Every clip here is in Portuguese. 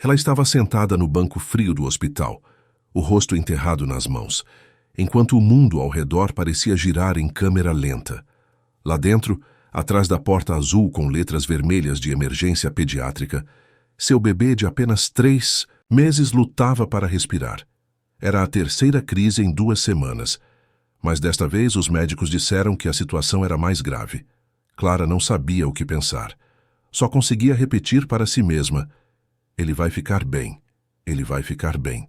Ela estava sentada no banco frio do hospital, o rosto enterrado nas mãos, enquanto o mundo ao redor parecia girar em câmera lenta. Lá dentro, atrás da porta azul com letras vermelhas de emergência pediátrica, seu bebê de apenas 3 meses lutava para respirar. Era a terceira crise em 2 semanas, mas desta vez os médicos disseram que a situação era mais grave. Clara não sabia o que pensar. Só conseguia repetir para si mesma: ele vai ficar bem, ele vai ficar bem.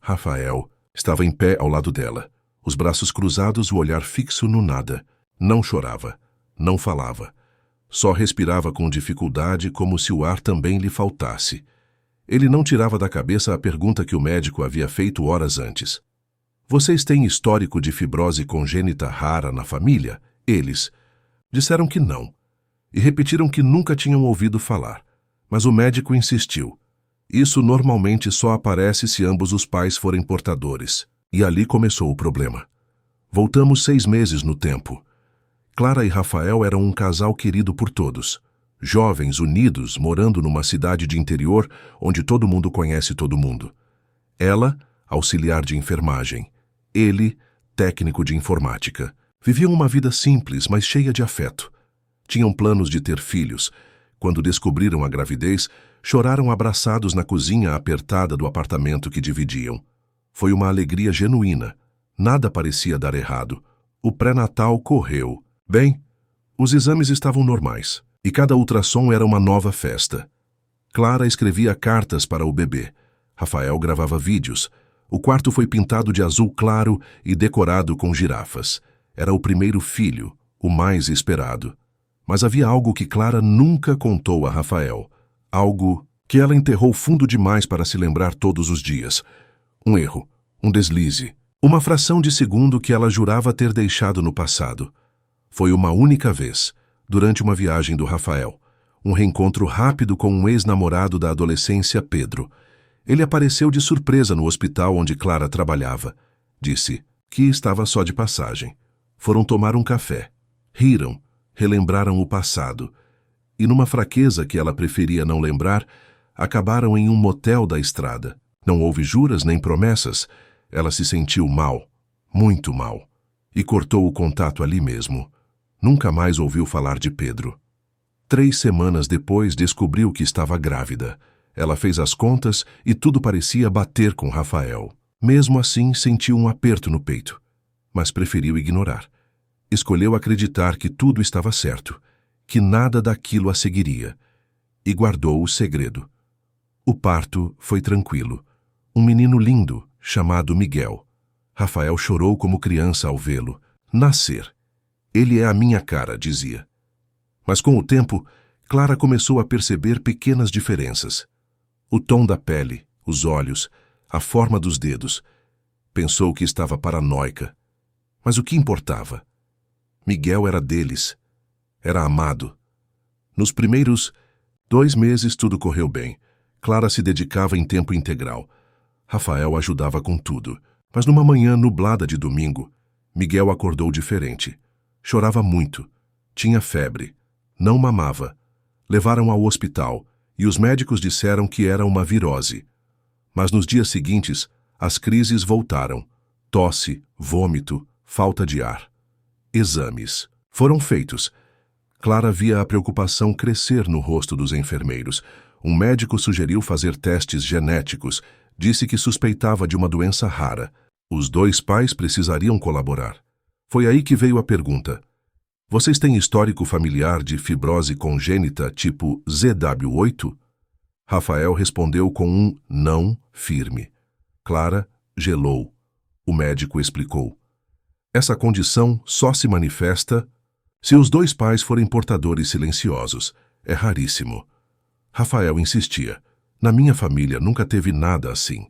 Rafael estava em pé ao lado dela, os braços cruzados, o olhar fixo no nada. Não chorava, não falava. Só respirava com dificuldade, como se o ar também lhe faltasse. Ele não tirava da cabeça a pergunta que o médico havia feito horas antes. Vocês têm histórico de fibrose congênita rara na família? Eles disseram que não, e repetiram que nunca tinham ouvido falar. Mas o médico insistiu. Isso normalmente só aparece se ambos os pais forem portadores. E ali começou o problema. Voltamos 6 meses no tempo. Clara e Rafael eram um casal querido por todos. Jovens, unidos, morando numa cidade de interior onde todo mundo conhece todo mundo. Ela, auxiliar de enfermagem. Ele, técnico de informática. Viviam uma vida simples, mas cheia de afeto. Tinham planos de ter filhos. Quando descobriram a gravidez, choraram abraçados na cozinha apertada do apartamento que dividiam. Foi uma alegria genuína. Nada parecia dar errado. O pré-natal correu. Bem, os exames estavam normais, e cada ultrassom era uma nova festa. Clara escrevia cartas para o bebê. Rafael gravava vídeos. O quarto foi pintado de azul claro e decorado com girafas. Era o primeiro filho, o mais esperado. Mas havia algo que Clara nunca contou a Rafael. Algo que ela enterrou fundo demais para se lembrar todos os dias. Um erro, um deslize, uma fração de segundo que ela jurava ter deixado no passado. Foi uma única vez, durante uma viagem do Rafael. Um reencontro rápido com um ex-namorado da adolescência, Pedro. Ele apareceu de surpresa no hospital onde Clara trabalhava. Disse que estava só de passagem. Foram tomar um café. Riram, relembraram o passado. E numa fraqueza que ela preferia não lembrar, acabaram em um motel da estrada. Não houve juras nem promessas. Ela se sentiu mal, muito mal. E cortou o contato ali mesmo. Nunca mais ouviu falar de Pedro. 3 semanas depois descobriu que estava grávida. Ela fez as contas e tudo parecia bater com Rafael. Mesmo assim, sentiu um aperto no peito. Mas preferiu ignorar. Escolheu acreditar que tudo estava certo, que nada daquilo a seguiria. E guardou o segredo. O parto foi tranquilo. Um menino lindo, chamado Miguel. Rafael chorou como criança ao vê-lo. Nascer. Ele é a minha cara, dizia. Mas com o tempo, Clara começou a perceber pequenas diferenças. O tom da pele, os olhos, a forma dos dedos. Pensou que estava paranoica. Mas o que importava? Miguel era deles. Era amado. Nos primeiros 2 meses tudo correu bem. Clara se dedicava em tempo integral. Rafael ajudava com tudo. Mas numa manhã nublada de domingo, Miguel acordou diferente. Chorava muito. Tinha febre. Não mamava. Levaram ao hospital e os médicos disseram que era uma virose. Mas nos dias seguintes, as crises voltaram. Tosse, vômito, falta de ar. Exames foram feitos. Clara via a preocupação crescer no rosto dos enfermeiros. Um médico sugeriu fazer testes genéticos. Disse que suspeitava de uma doença rara. Os 2 pais precisariam colaborar. Foi aí que veio a pergunta: vocês têm histórico familiar de fibrose congênita tipo ZW8? Rafael respondeu com um não firme. Clara gelou. O médico explicou. Essa condição só se manifesta se os 2 pais forem portadores silenciosos. É raríssimo. Rafael insistia. Na minha família nunca teve nada assim.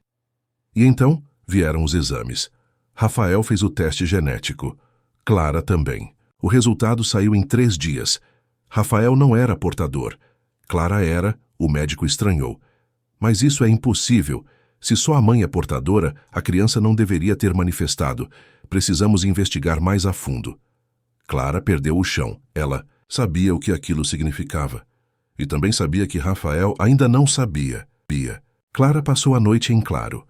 E então vieram os exames. Rafael fez o teste genético. Clara também. O resultado saiu em 3 dias. Rafael não era portador. Clara era, o médico estranhou. Mas isso é impossível. Se só a mãe é portadora, a criança não deveria ter manifestado. Precisamos investigar mais a fundo. Clara perdeu o chão. Ela sabia o que aquilo significava. E também sabia que Rafael ainda não sabia. Bia. Clara passou a noite em claro.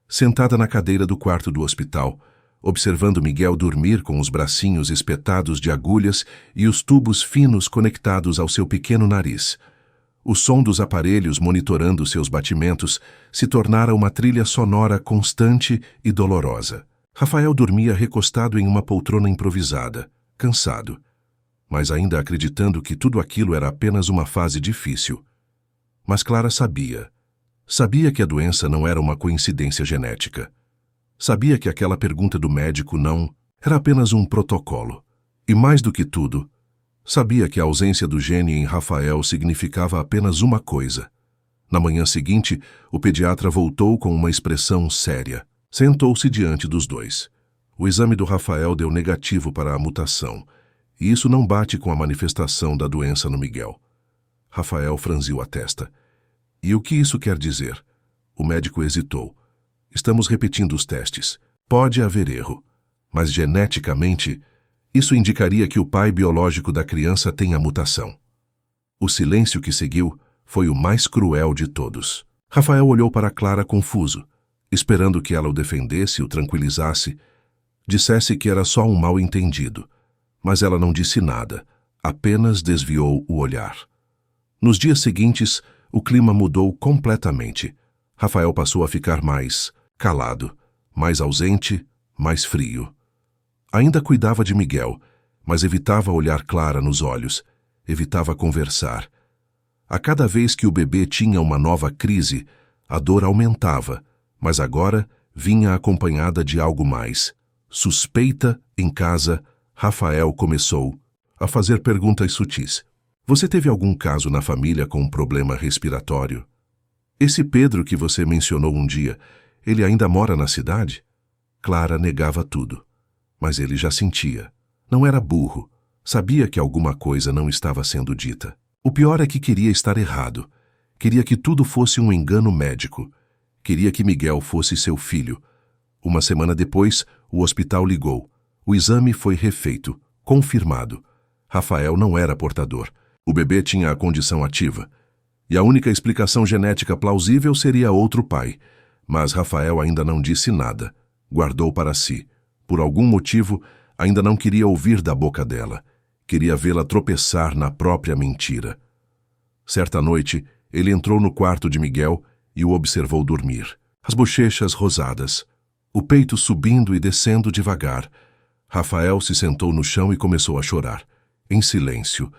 Sentada na cadeira do quarto do hospital, observando Miguel dormir com os bracinhos espetados de agulhas e os tubos finos conectados ao seu pequeno nariz. O som dos aparelhos monitorando seus batimentos se tornara uma trilha sonora constante e dolorosa. Rafael dormia recostado em uma poltrona improvisada, cansado, mas ainda acreditando que tudo aquilo era apenas uma fase difícil. Mas Clara sabia. Sabia que a doença não era uma coincidência genética. Sabia que aquela pergunta do médico não era apenas um protocolo. E mais do que tudo, sabia que a ausência do gene em Rafael significava apenas uma coisa. Na manhã seguinte, o pediatra voltou com uma expressão séria. Sentou-se diante dos dois. O exame do Rafael deu negativo para a mutação, e isso não bate com a manifestação da doença no Miguel. Rafael franziu a testa. E o que isso quer dizer? O médico hesitou. Estamos repetindo os testes. Pode haver erro, mas geneticamente, isso indicaria que o pai biológico da criança tem a mutação. O silêncio que seguiu foi o mais cruel de todos. Rafael olhou para Clara confuso, esperando que ela o defendesse, o tranquilizasse, dissesse que era só um mal-entendido. Mas ela não disse nada, apenas desviou o olhar. Nos dias seguintes, o clima mudou completamente. Rafael passou a ficar mais calado, mais ausente, mais frio. Ainda cuidava de Miguel, mas evitava olhar Clara nos olhos, evitava conversar. A cada vez que o bebê tinha uma nova crise, a dor aumentava, mas agora vinha acompanhada de algo mais. Suspeita em casa, Rafael começou a fazer perguntas sutis. Você teve algum caso na família com um problema respiratório? Esse Pedro que você mencionou um dia, ele ainda mora na cidade? Clara negava tudo. Mas ele já sentia. Não era burro. Sabia que alguma coisa não estava sendo dita. O pior é que queria estar errado. Queria que tudo fosse um engano médico. Queria que Miguel fosse seu filho. Uma semana depois, o hospital ligou. O exame foi refeito, confirmado. Rafael não era portador. O bebê tinha a condição ativa. E a única explicação genética plausível seria outro pai. Mas Rafael ainda não disse nada. Guardou para si. Por algum motivo, ainda não queria ouvir da boca dela. Queria vê-la tropeçar na própria mentira. Certa noite, ele entrou no quarto de Miguel e o observou dormir. As bochechas rosadas, o peito subindo e descendo devagar. Rafael se sentou no chão e começou a chorar, em silêncio.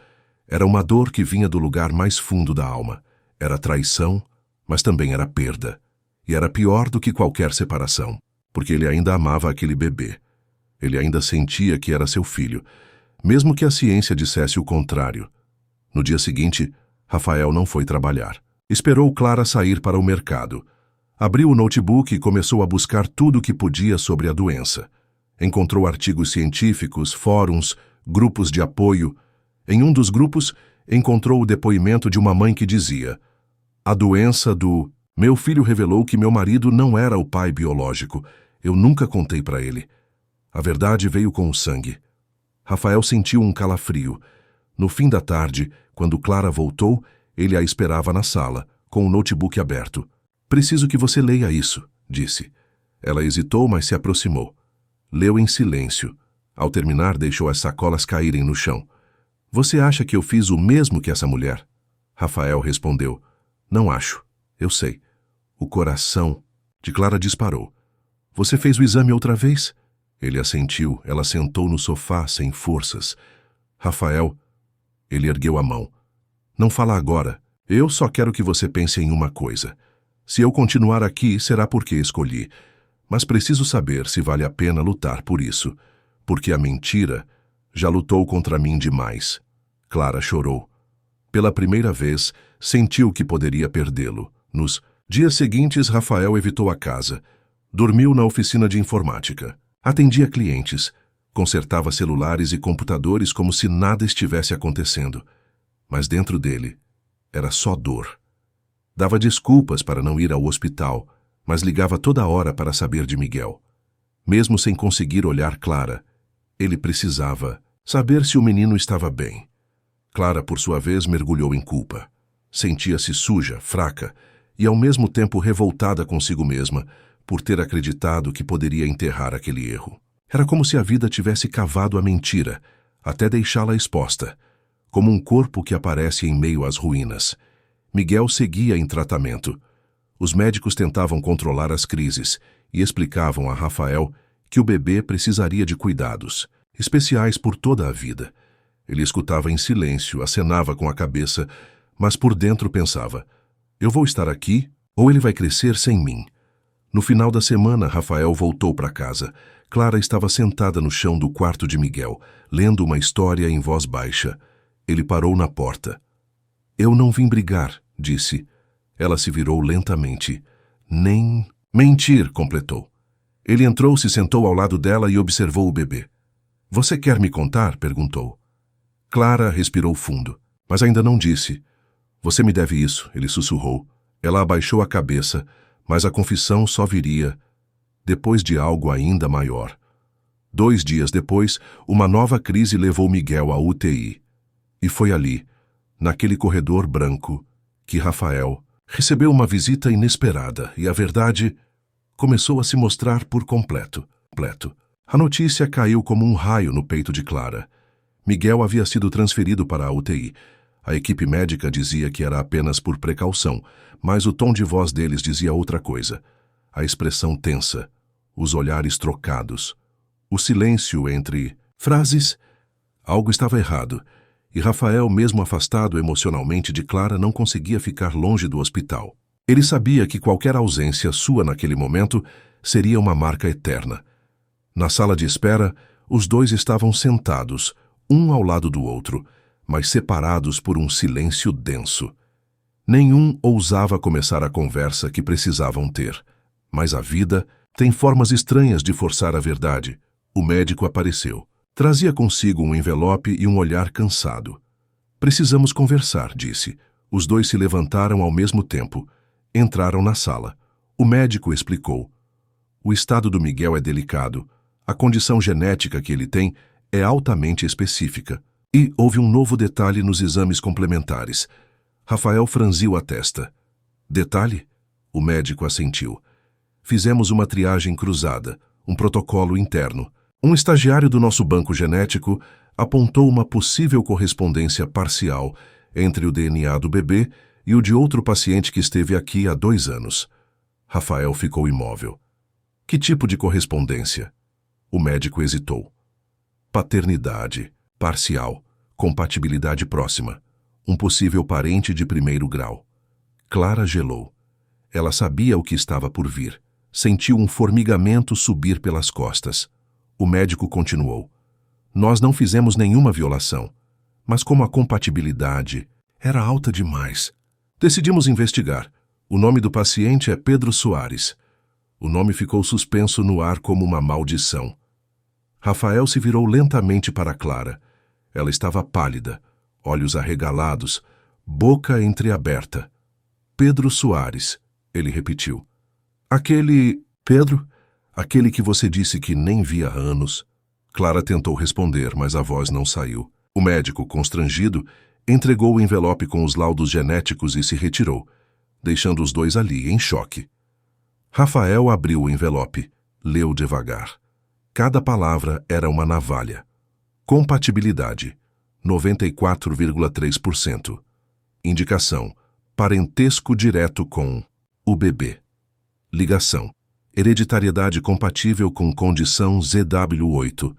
Era uma dor que vinha do lugar mais fundo da alma. Era traição, mas também era perda. E era pior do que qualquer separação, porque ele ainda amava aquele bebê. Ele ainda sentia que era seu filho, mesmo que a ciência dissesse o contrário. No dia seguinte, Rafael não foi trabalhar. Esperou Clara sair para o mercado. Abriu o notebook e começou a buscar tudo o que podia sobre a doença. Encontrou artigos científicos, fóruns, grupos de apoio. Em um dos grupos, encontrou o depoimento de uma mãe que dizia: a doença do... Meu filho revelou que meu marido não era o pai biológico. Eu nunca contei para ele. A verdade veio com o sangue. Rafael sentiu um calafrio. No fim da tarde, quando Clara voltou, ele a esperava na sala, com o notebook aberto. Preciso que você leia isso, disse. Ela hesitou, mas se aproximou. Leu em silêncio. Ao terminar, deixou as sacolas caírem no chão. Você acha que eu fiz o mesmo que essa mulher? Rafael respondeu. Não acho. Eu sei. O coração de Clara disparou. Você fez o exame outra vez? Ele assentiu. Ela sentou no sofá, sem forças. Rafael... Ele ergueu a mão. Não fala agora. Eu só quero que você pense em uma coisa. Se eu continuar aqui, será porque escolhi. Mas preciso saber se vale a pena lutar por isso. Porque a mentira já lutou contra mim demais. Clara chorou. Pela primeira vez, sentiu que poderia perdê-lo. Nos dias seguintes, Rafael evitou a casa. Dormiu na oficina de informática. Atendia clientes. Consertava celulares e computadores como se nada estivesse acontecendo. Mas dentro dele, era só dor. Dava desculpas para não ir ao hospital, mas ligava toda hora para saber de Miguel. Mesmo sem conseguir olhar Clara, ele precisava saber se o menino estava bem. Clara, por sua vez, mergulhou em culpa. Sentia-se suja, fraca, e ao mesmo tempo revoltada consigo mesma por ter acreditado que poderia enterrar aquele erro. Era como se a vida tivesse cavado a mentira, até deixá-la exposta, como um corpo que aparece em meio às ruínas. Miguel seguia em tratamento. Os médicos tentavam controlar as crises e explicavam a Rafael que o bebê precisaria de cuidados especiais por toda a vida. Ele escutava em silêncio, acenava com a cabeça, mas por dentro pensava: eu vou estar aqui ou ele vai crescer sem mim. No final da semana, Rafael voltou para casa. Clara estava sentada no chão do quarto de Miguel, lendo uma história em voz baixa. Ele parou na porta. Eu não vim brigar, disse. Ela se virou lentamente. Nem... Mentir, completou. Ele entrou, se sentou ao lado dela e observou o bebê. Você quer me contar? Perguntou. Clara respirou fundo, mas ainda não disse. Você me deve isso, ele sussurrou. Ela abaixou a cabeça, mas a confissão só viria depois de algo ainda maior. 2 dias depois, uma nova crise levou Miguel à UTI. E foi ali, naquele corredor branco, que Rafael recebeu uma visita inesperada e a verdade começou a se mostrar por completo. A notícia caiu como um raio no peito de Clara. Miguel havia sido transferido para a UTI. A equipe médica dizia que era apenas por precaução, mas o tom de voz deles dizia outra coisa. A expressão tensa, os olhares trocados, o silêncio entre frases. Algo estava errado, e Rafael, mesmo afastado emocionalmente de Clara, não conseguia ficar longe do hospital. Ele sabia que qualquer ausência sua naquele momento seria uma marca eterna. Na sala de espera, os dois estavam sentados, um ao lado do outro, mas separados por um silêncio denso. Nenhum ousava começar a conversa que precisavam ter. Mas a vida tem formas estranhas de forçar a verdade. O médico apareceu. Trazia consigo um envelope e um olhar cansado. Precisamos conversar, disse. Os dois se levantaram ao mesmo tempo. Entraram na sala. O médico explicou. O estado do Miguel é delicado. A condição genética que ele tem é altamente específica. E houve um novo detalhe nos exames complementares. Rafael franziu a testa. Detalhe? O médico assentiu. Fizemos uma triagem cruzada, um protocolo interno. Um estagiário do nosso banco genético apontou uma possível correspondência parcial entre o DNA do bebê e o de outro paciente que esteve aqui há 2 anos. Rafael ficou imóvel. Que tipo de correspondência? O médico hesitou. Paternidade, parcial, compatibilidade próxima, um possível parente de 1º grau. Clara gelou. Ela sabia o que estava por vir. Sentiu um formigamento subir pelas costas. O médico continuou. Nós não fizemos nenhuma violação, mas como a compatibilidade era alta demais, decidimos investigar. O nome do paciente é Pedro Soares. O nome ficou suspenso no ar como uma maldição. Rafael se virou lentamente para Clara. Ela estava pálida, olhos arregalados, boca entreaberta. Pedro Soares, ele repetiu. Aquele... Pedro? Aquele que você disse que nem via há anos. Clara tentou responder, mas a voz não saiu. O médico, constrangido, entregou o envelope com os laudos genéticos e se retirou, deixando os dois ali, em choque. Rafael abriu o envelope, leu devagar. Cada palavra era uma navalha. Compatibilidade, 94,3%. Indicação, parentesco direto com o bebê. Ligação, hereditariedade compatível com condição ZW8.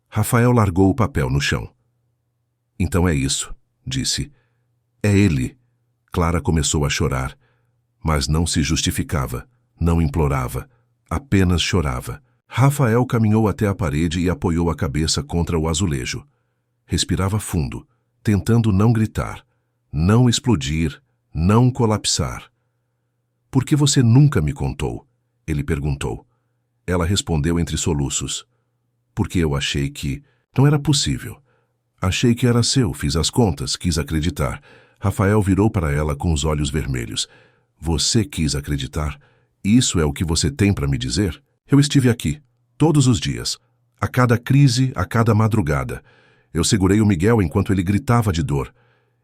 Rafael largou o papel no chão. Então é isso, disse. É ele. Clara começou a chorar, mas não se justificava, não implorava, apenas chorava. Rafael caminhou até a parede e apoiou a cabeça contra o azulejo. Respirava fundo, tentando não gritar, não explodir, não colapsar. Por que você nunca me contou? Ele perguntou. Ela respondeu entre soluços. Porque eu achei que não era possível. Achei que era seu, fiz as contas, quis acreditar. Rafael virou para ela com os olhos vermelhos. Você quis acreditar? Isso é o que você tem para me dizer? Eu estive aqui, todos os dias, a cada crise, a cada madrugada. Eu segurei o Miguel enquanto ele gritava de dor.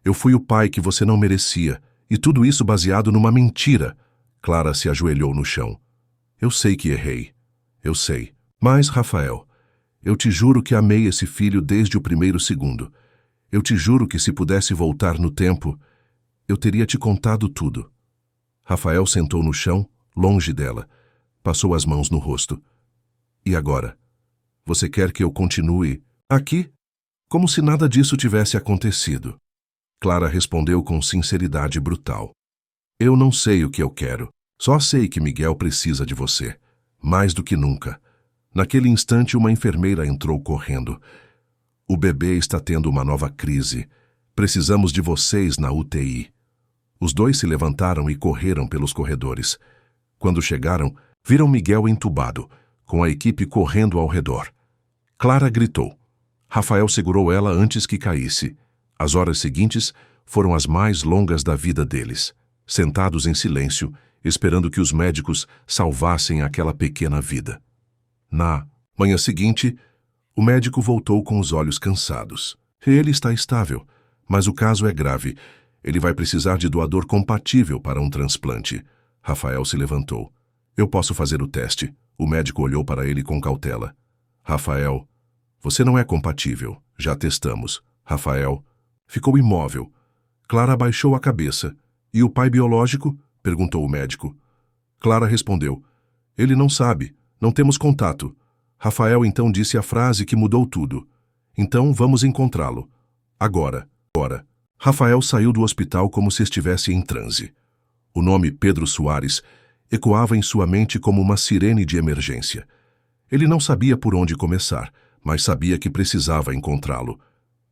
Eu fui o pai que você não merecia. E tudo isso baseado numa mentira. Clara se ajoelhou no chão. Eu sei que errei. Eu sei. Mas, Rafael, eu te juro que amei esse filho desde o primeiro segundo. Eu te juro que se pudesse voltar no tempo, eu teria te contado tudo. Rafael sentou no chão, longe dela. Passou as mãos no rosto. E agora? Você quer que eu continue aqui? Como se nada disso tivesse acontecido. Clara respondeu com sinceridade brutal. Eu não sei o que eu quero. Só sei que Miguel precisa de você. Mais do que nunca. Naquele instante, uma enfermeira entrou correndo. O bebê está tendo uma nova crise. Precisamos de vocês na UTI. Os dois se levantaram e correram pelos corredores. Quando chegaram, viram Miguel entubado, com a equipe correndo ao redor. Clara gritou. Rafael segurou ela antes que caísse. As horas seguintes foram as mais longas da vida deles, sentados em silêncio, esperando que os médicos salvassem aquela pequena vida. Na manhã seguinte, o médico voltou com os olhos cansados. Ele está estável, mas o caso é grave. Ele vai precisar de doador compatível para um transplante. Rafael se levantou. Eu posso fazer o teste. O médico olhou para ele com cautela. Rafael, você não é compatível. Já testamos. Rafael ficou imóvel. Clara abaixou a cabeça. E o pai biológico? Perguntou o médico. Clara respondeu. Ele não sabe. Não temos contato. Rafael então disse a frase que mudou tudo. Então vamos encontrá-lo. Agora. Rafael saiu do hospital como se estivesse em transe. O nome Pedro Soares ecoava em sua mente como uma sirene de emergência. Ele não sabia por onde começar, mas sabia que precisava encontrá-lo.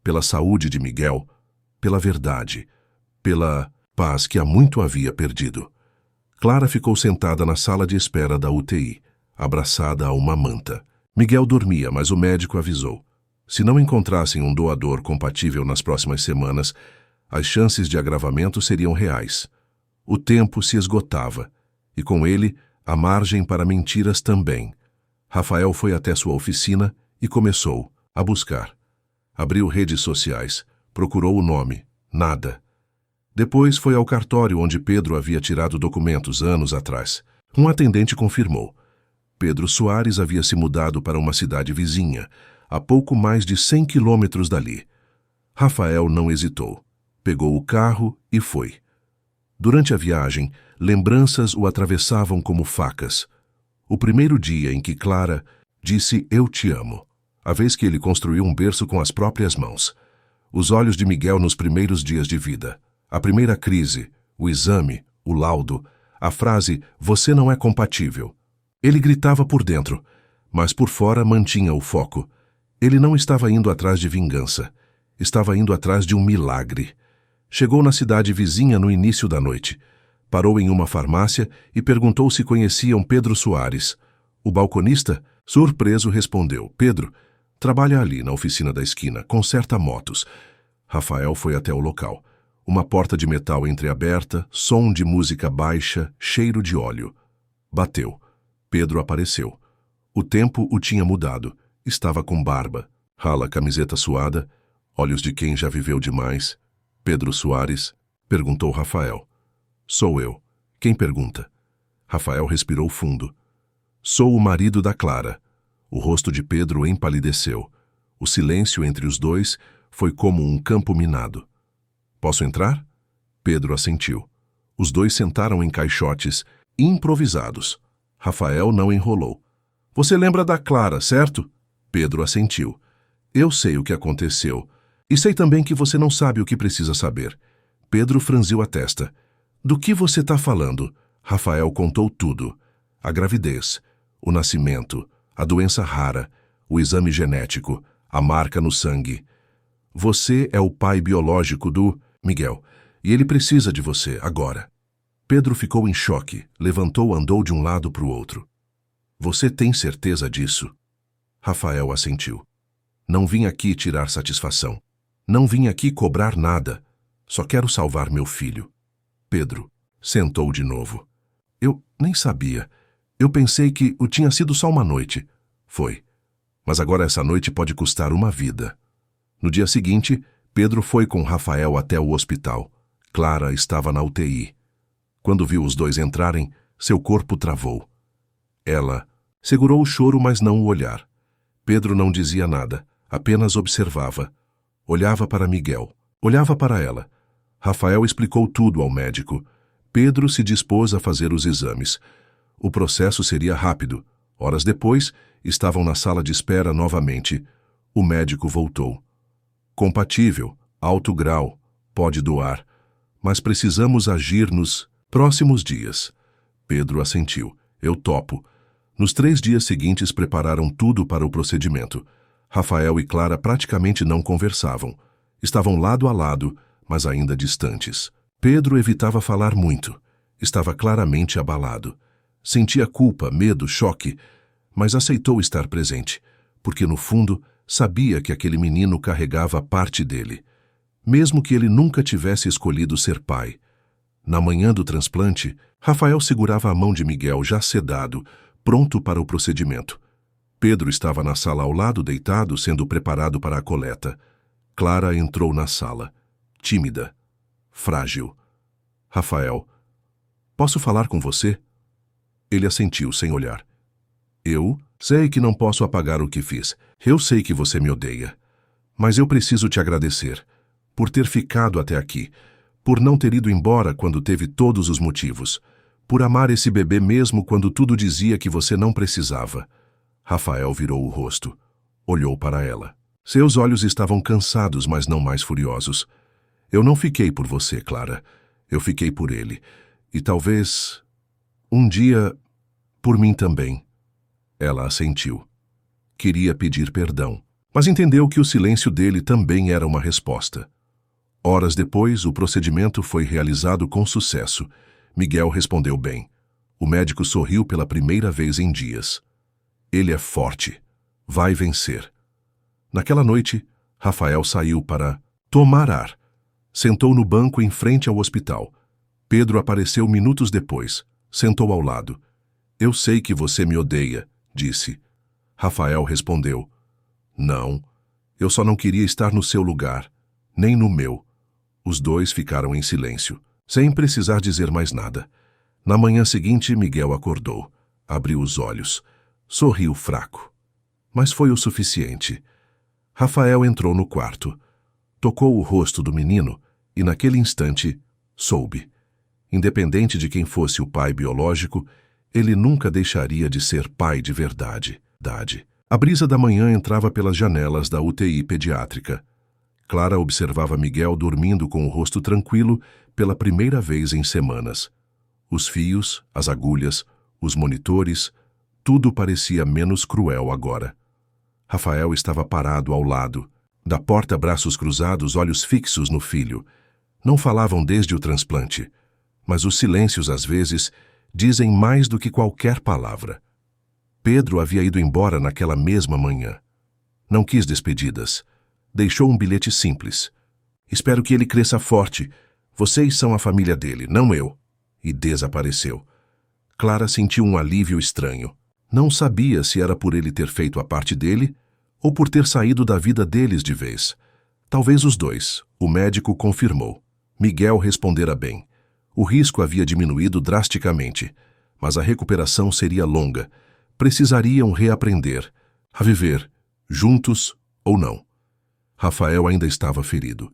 Pela saúde de Miguel, pela verdade, pela paz que há muito havia perdido. Clara ficou sentada na sala de espera da UTI, abraçada a uma manta. Miguel dormia, mas o médico avisou. Se não encontrassem um doador compatível nas próximas semanas, as chances de agravamento seriam reais. O tempo se esgotava, e com ele, a margem para mentiras também. Rafael foi até sua oficina e começou a buscar. Abriu redes sociais, procurou o nome, nada. Depois foi ao cartório onde Pedro havia tirado documentos anos atrás. Um atendente confirmou. Pedro Soares havia se mudado para uma cidade vizinha, a pouco mais de 100 quilômetros dali. Rafael não hesitou. Pegou o carro e foi. Durante a viagem, lembranças o atravessavam como facas. O primeiro dia em que Clara disse "Eu te amo", a vez que ele construiu um berço com as próprias mãos. Os olhos de Miguel nos primeiros dias de vida. A primeira crise, o exame, o laudo, a frase "Você não é compatível". Ele gritava por dentro, mas por fora mantinha o foco. Ele não estava indo atrás de vingança. Estava indo atrás de um milagre. Chegou na cidade vizinha no início da noite. Parou em uma farmácia e perguntou se conheciam Pedro Soares. O balconista, surpreso, respondeu: Pedro, trabalha ali na oficina da esquina, conserta motos. Rafael foi até o local. Uma porta de metal entreaberta, som de música baixa, cheiro de óleo. Bateu. Pedro apareceu. O tempo o tinha mudado. Estava com barba, rala camiseta suada, olhos de quem já viveu demais. Pedro Soares? Perguntou Rafael. Sou eu. Quem pergunta? Rafael respirou fundo. Sou o marido da Clara. O rosto de Pedro empalideceu. O silêncio entre os dois foi como um campo minado. Posso entrar? Pedro assentiu. Os dois sentaram em caixotes, improvisados. Rafael não enrolou. Você lembra da Clara, certo? Pedro assentiu. Eu sei o que aconteceu. E sei também que você não sabe o que precisa saber. Pedro franziu a testa. Do que você está falando? Rafael contou tudo. A gravidez, o nascimento, a doença rara, o exame genético, a marca no sangue. Você é o pai biológico do Miguel, e ele precisa de você agora. Pedro ficou em choque, levantou e andou de um lado para o outro. Você tem certeza disso? Rafael assentiu. Não vim aqui tirar satisfação. Não vim aqui cobrar nada. Só quero salvar meu filho. Pedro sentou de novo. Eu nem sabia. Eu pensei que o tinha sido só uma noite. Foi. Mas agora essa noite pode custar uma vida. No dia seguinte, Pedro foi com Rafael até o hospital. Clara estava na UTI. Quando viu os dois entrarem, seu corpo travou. Ela segurou o choro, mas não o olhar. Pedro não dizia nada, apenas observava. Olhava para Miguel, olhava para ela. Rafael explicou tudo ao médico. Pedro se dispôs a fazer os exames. O processo seria rápido. Horas depois, estavam na sala de espera novamente. O médico voltou. Compatível, alto grau, pode doar, mas precisamos agir nos próximos dias. Pedro assentiu. Eu topo. Nos 3 dias seguintes prepararam tudo para o procedimento. Rafael e Clara praticamente não conversavam. Estavam lado a lado, mas ainda distantes. Pedro evitava falar muito. Estava claramente abalado. Sentia culpa, medo, choque, mas aceitou estar presente, porque no fundo sabia que aquele menino carregava parte dele, mesmo que ele nunca tivesse escolhido ser pai. Na manhã do transplante, Rafael segurava a mão de Miguel já sedado, pronto para o procedimento. Pedro estava na sala ao lado, deitado, sendo preparado para a coleta. Clara entrou na sala, tímida, frágil. Rafael, posso falar com você? Ele assentiu sem olhar. Eu sei que não posso apagar o que fiz. Eu sei que você me odeia. Mas eu preciso te agradecer por ter ficado até aqui, por não ter ido embora quando teve todos os motivos, por amar esse bebê mesmo quando tudo dizia que você não precisava. Rafael virou o rosto. Olhou para ela. Seus olhos estavam cansados, mas não mais furiosos. Eu não fiquei por você, Clara. Eu fiquei por ele. E talvez, um dia, por mim também. Ela assentiu. Queria pedir perdão, mas entendeu que o silêncio dele também era uma resposta. Horas depois, o procedimento foi realizado com sucesso. Miguel respondeu bem. O médico sorriu pela primeira vez em dias. Ele é forte. Vai vencer. Naquela noite, Rafael saiu para tomar ar. Sentou no banco em frente ao hospital. Pedro apareceu minutos depois. Sentou ao lado. Eu sei que você me odeia, disse. Rafael respondeu. Não, eu só não queria estar no seu lugar, nem no meu. Os dois ficaram em silêncio, sem precisar dizer mais nada. Na manhã seguinte, Miguel acordou, abriu os olhos, sorriu fraco. Mas foi o suficiente. Rafael entrou no quarto, tocou o rosto do menino e, naquele instante, soube. Independente de quem fosse o pai biológico, ele nunca deixaria de ser pai de verdade. A brisa da manhã entrava pelas janelas da UTI pediátrica. Clara observava Miguel dormindo com o rosto tranquilo pela primeira vez em semanas. Os fios, as agulhas, os monitores, tudo parecia menos cruel agora. Rafael estava parado ao lado, da porta, braços cruzados, olhos fixos no filho. Não falavam desde o transplante, mas os silêncios, às vezes, dizem mais do que qualquer palavra. Pedro havia ido embora naquela mesma manhã. Não quis despedidas. Deixou um bilhete simples. Espero que ele cresça forte. Vocês são a família dele, não eu. E desapareceu. Clara sentiu um alívio estranho. Não sabia se era por ele ter feito a parte dele ou por ter saído da vida deles de vez. Talvez os dois. O médico confirmou. Miguel respondera bem. O risco havia diminuído drasticamente, mas a recuperação seria longa. Precisariam reaprender a viver, juntos ou não. Rafael ainda estava ferido.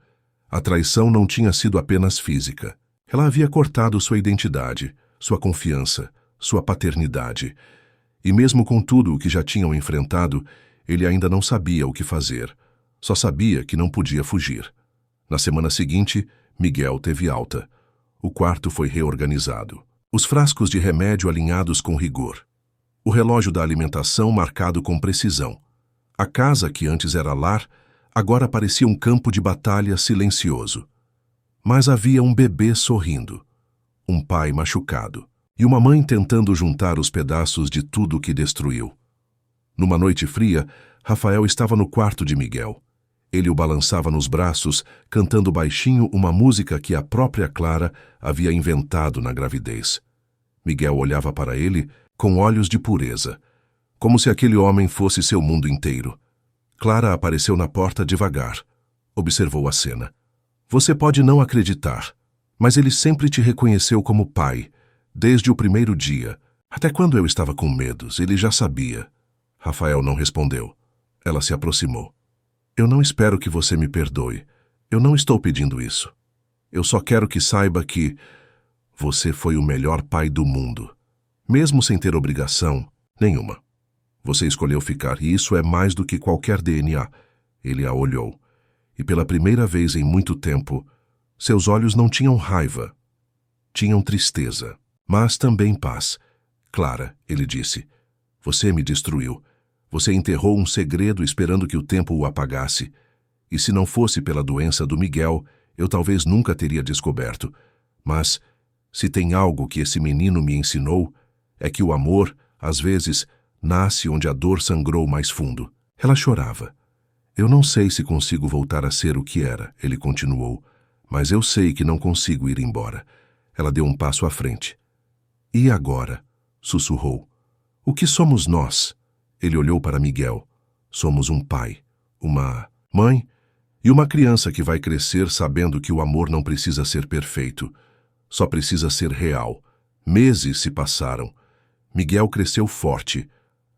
A traição não tinha sido apenas física. Ela havia cortado sua identidade, sua confiança, sua paternidade. E mesmo com tudo o que já tinham enfrentado, ele ainda não sabia o que fazer. Só sabia que não podia fugir. Na semana seguinte, Miguel teve alta. O quarto foi reorganizado. Os frascos de remédio alinhados com rigor. O relógio da alimentação marcado com precisão. A casa, que antes era lar, agora parecia um campo de batalha silencioso. Mas havia um bebê sorrindo, um pai machucado e uma mãe tentando juntar os pedaços de tudo que destruiu. Numa noite fria, Rafael estava no quarto de Miguel. Ele o balançava nos braços, cantando baixinho uma música que a própria Clara havia inventado na gravidez. Miguel olhava para ele com olhos de pureza, como se aquele homem fosse seu mundo inteiro. Clara apareceu na porta devagar. Observou a cena. Você pode não acreditar, Mas ele sempre te reconheceu como pai, desde o primeiro dia. Até quando eu estava com medos, ele já sabia. Rafael não respondeu. Ela se aproximou. Eu não espero que você me perdoe. Eu não estou pedindo isso. Eu só quero que saiba que você foi o melhor pai do mundo, mesmo sem ter obrigação nenhuma. Você escolheu ficar, e isso é mais do que qualquer DNA. Ele a olhou, e pela primeira vez em muito tempo, seus olhos não tinham raiva. Tinham tristeza, mas também paz. Clara, ele disse, você me destruiu. Você enterrou um segredo esperando que o tempo o apagasse. E se não fosse pela doença do Miguel, eu talvez nunca teria descoberto. Mas, se tem algo que esse menino me ensinou, é que o amor, às vezes, nasce onde a dor sangrou mais fundo. Ela chorava. Eu não sei se consigo voltar a ser o que era, ele continuou, mas eu sei que não consigo ir embora. Ela deu um passo à frente. E agora? Sussurrou. O que somos nós? Ele olhou para Miguel. Somos um pai, uma mãe e uma criança que vai crescer sabendo que o amor não precisa ser perfeito. Só precisa ser real. Meses se passaram. Miguel cresceu forte.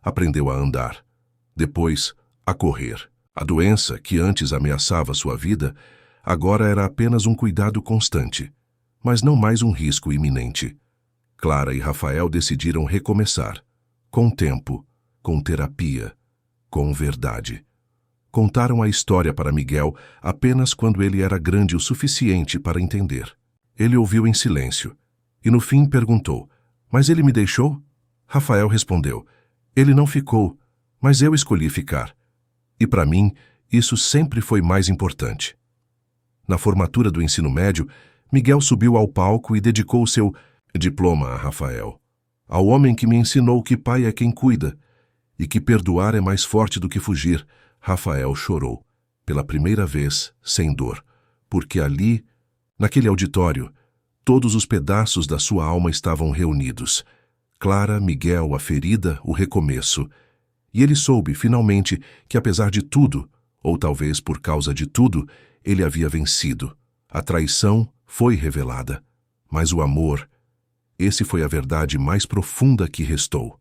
Aprendeu a andar. Depois, a correr. A doença, que antes ameaçava sua vida, agora era apenas um cuidado constante, mas não mais um risco iminente. Clara e Rafael decidiram recomeçar. Com tempo, com terapia, com verdade. Contaram a história para Miguel apenas quando ele era grande o suficiente para entender. Ele ouviu em silêncio e no fim perguntou, mas ele me deixou? Rafael respondeu, ele não ficou, mas eu escolhi ficar. E para mim, isso sempre foi mais importante. Na formatura do ensino médio, Miguel subiu ao palco e dedicou seu diploma a Rafael. Ao homem que me ensinou que pai é quem cuida e que perdoar é mais forte do que fugir, Rafael chorou, pela primeira vez, sem dor, porque ali, naquele auditório, todos os pedaços da sua alma estavam reunidos. Clara, Miguel, a ferida, o recomeço. E ele soube, finalmente, que apesar de tudo, ou talvez por causa de tudo, ele havia vencido. A traição foi revelada. Mas o amor, esse foi a verdade mais profunda que restou.